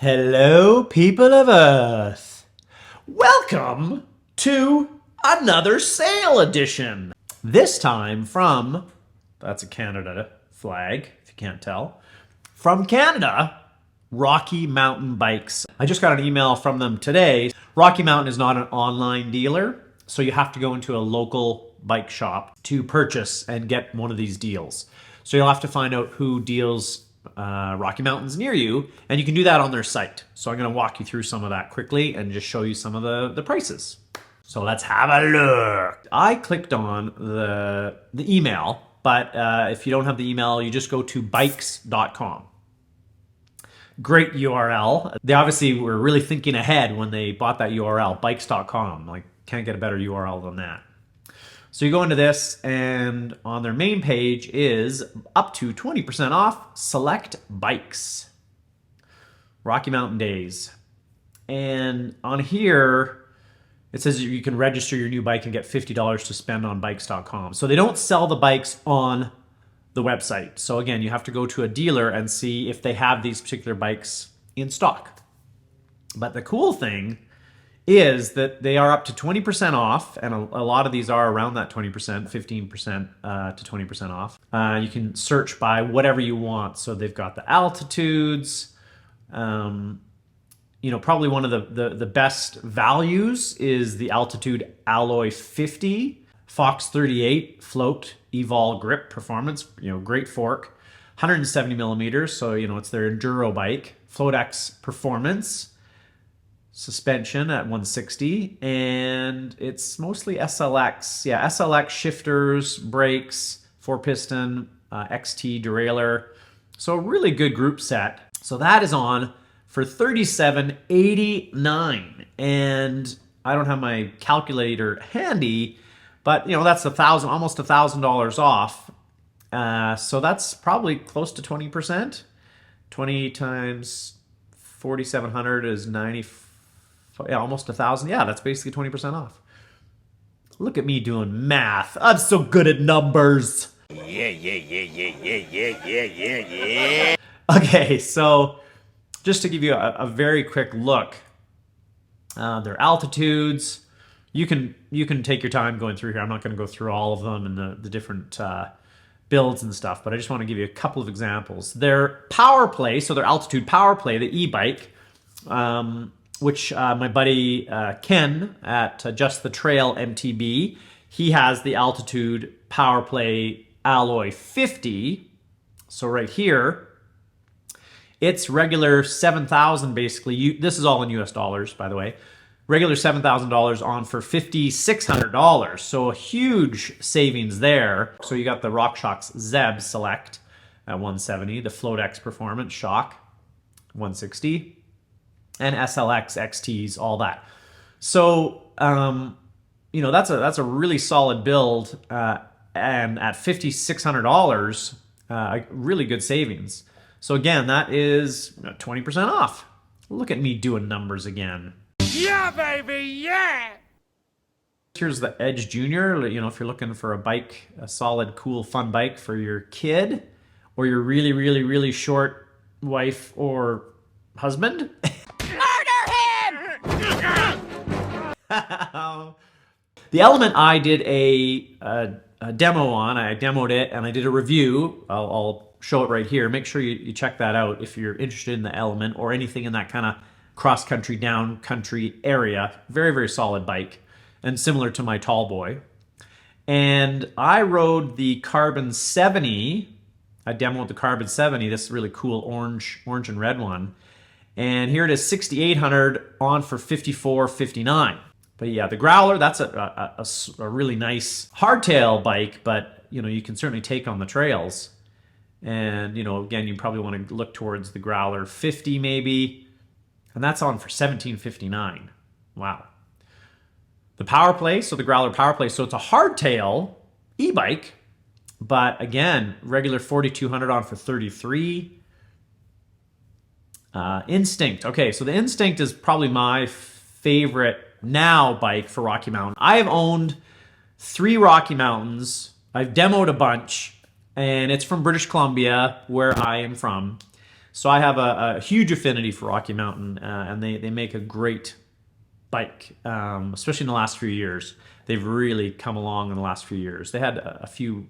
Hello, people of Earth. Welcome to another sale edition. This time from, that's a Canada flag, if you can't tell, from Canada, Rocky Mountain Bikes. I just got an email from them today. Rocky Mountain is not an online dealer, so you have to go into a local bike shop to purchase and get one of these deals. So you'll have to find out who deals Rocky Mountains near you, and you can do that on their site. So I'm going to walk you through some of that quickly and just show you some of the prices. So let's have a look. I clicked on the email, but if you don't have the email, you just go to bikes.com. Great URL. They obviously were really thinking ahead when they bought that URL, bikes.com. Like, can't get a better URL than that. So you go into this, and on their main page is up to 20% off select bikes. Rocky Mountain Days. And on here, it says you can register your new bike and get $50 to spend on bikes.com. So they don't sell the bikes on the website. So again, you have to go to a dealer and see if they have these particular bikes in stock. But the cool thing is that they are up to 20% off, and a lot of these are around that 20%, 15% to 20% off. You can search by whatever you want. So they've got the altitudes. You know, probably one of the best values is the Altitude Alloy 50, Fox 38 Float Evol Grip Performance, you know, great fork, 170 millimeters. So, you know, it's their enduro bike, Float X Performance, suspension at 160, and it's mostly SLX. Yeah, SLX shifters, brakes, 4-piston, XT derailleur. So a really good group set. So that is on for $37.89, and I don't have my calculator handy, but you know that's almost $1,000 off. So that's probably close to 20%. 20 times 4,700 is 94. Yeah, almost 1,000. Yeah, that's basically 20% off. Look at me doing math. I'm so good at numbers. Yeah. Okay, so just to give you a very quick look, their altitudes. You can take your time going through here. I'm not going to go through all of them and the different builds and stuff, but I just want to give you a couple of examples. Their Powerplay, so their Altitude Powerplay, the e-bike, which my buddy Ken at Just the Trail MTB, he has the Altitude Powerplay Alloy 50. So right here, it's regular $7,000 basically. This is all in US dollars, by the way. Regular $7,000 on for $5,600. So a huge savings there. So you got the RockShox Zeb Select at 170, the Float X Performance Shock 160. And SLX, XTs, all that. So, you know, that's a really solid build, and at $5,600, really good savings. So again, that is 20% off. Look at me doing numbers again. Yeah, baby, yeah! Here's the Edge Junior. You know, if you're looking for a bike, a solid, cool, fun bike for your kid, or your really, really, really short wife or husband. The Element I did a demo on. I demoed it and I did a review. I'll show it right here. Make sure you check that out if you're interested in the Element or anything in that kind of cross-country, down-country area. Very, very solid bike and similar to my Tall Boy. And I rode the Carbon 70. I demoed the Carbon 70, this really cool orange and red one. And here it is, $6,800 on for $54.59. But yeah, the Growler, that's a really nice hardtail bike, but you know, you can certainly take on the trails. And you know, again, you probably want to look towards the Growler 50 maybe, and that's on for $17.59. Wow. The Powerplay, so the Growler Powerplay, so it's a hardtail e-bike, but again, regular $4,200 on for $33. Instinct. Okay, so the Instinct is probably my favorite now bike for Rocky Mountain. I have owned 3 Rocky Mountains. I've demoed a bunch, and it's from British Columbia, where I am from. So I have a huge affinity for Rocky Mountain, and they make a great bike, especially in the last few years. They've really come along in the last few years. They had a few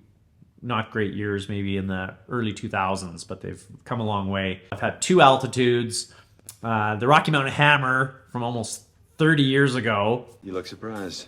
not great years maybe in the early 2000s, but they've come a long way. I've had 2 altitudes, the Rocky Mountain Hammer from almost 30 years ago. You look surprised.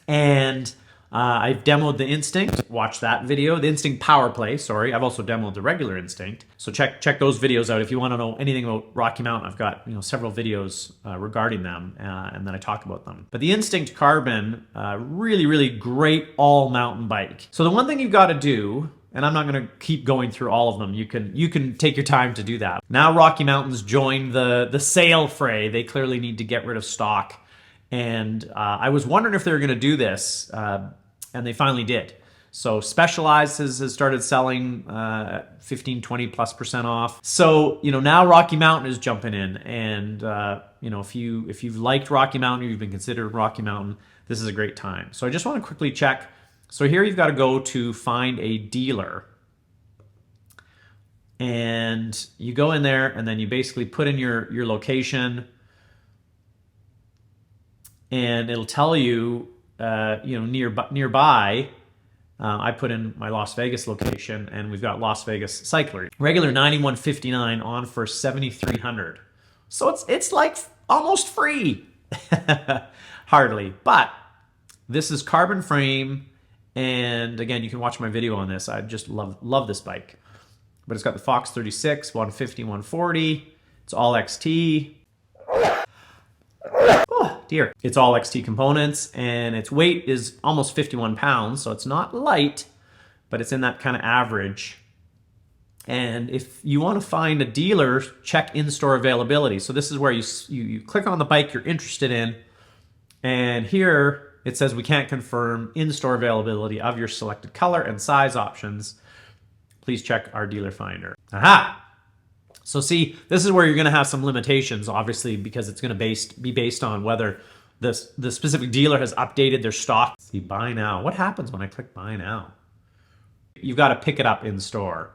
And I've demoed the Instinct. Watch that video. The Instinct Powerplay, sorry. I've also demoed the regular Instinct. So check those videos out if you want to know anything about Rocky Mountain. I've got several videos regarding them, and then I talk about them. But the Instinct Carbon, really, really great all mountain bike. So the one thing you've got to do, and I'm not going to keep going through all of them. You can take your time to do that. Now Rocky Mountain's joined the sale fray. They clearly need to get rid of stock. And I was wondering if they were going to do this, and they finally did. So Specialized has started selling 15, 20+% off. So, now Rocky Mountain is jumping in. And, if you've liked Rocky Mountain, you've been considered Rocky Mountain, this is a great time. So I just want to quickly check. So here you've got to go to find a dealer. And you go in there, and then you basically put in your location. And it'll tell you, nearby. I put in my Las Vegas location, and we've got Las Vegas Cycler. Regular $91.59 on for $7,300. So it's like almost free. Hardly, but this is carbon frame, and again, you can watch my video on this. I just love this bike. But it's got the Fox 36, 150, 140. It's all XT. Dear. It's all XT components, and its weight is almost 51 pounds, so it's not light, but it's in that kind of average. And if you want to find a dealer, check in-store availability. So this is where you click on the bike you're interested in, and here it says we can't confirm in-store availability of your selected color and size options. Please check our dealer finder. Aha! So see, this is where you're going to have some limitations, obviously, because it's going to be based on whether the specific dealer has updated their stock. See, buy now. What happens when I click buy now? You've got to pick it up in store.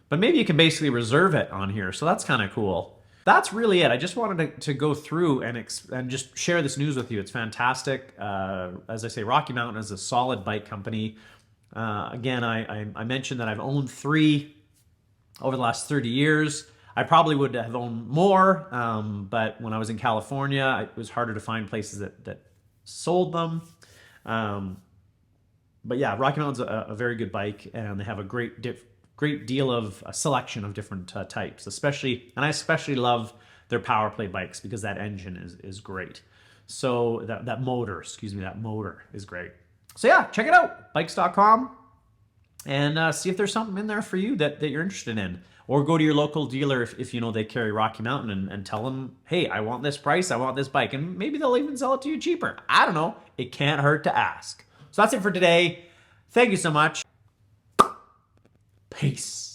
But maybe you can basically reserve it on here, so that's kind of cool. That's really it. I just wanted to go through and just share this news with you. It's fantastic. As I say, Rocky Mountain is a solid bike company. Again, I mentioned that I've owned 3 over the last 30 years. I probably would have owned more, but when I was in California, it was harder to find places that sold them. But yeah, Rocky Mountain's a very good bike, and they have a great deal of a selection of different types, and I especially love their Powerplay bikes because that engine is great. So that motor is great. So yeah, check it out, bikes.com, and see if there's something in there for you that you're interested in. Or go to your local dealer if you know they carry Rocky Mountain and tell them, hey, I want this price, I want this bike. And maybe they'll even sell it to you cheaper. I don't know. It can't hurt to ask. So that's it for today. Thank you so much. Peace.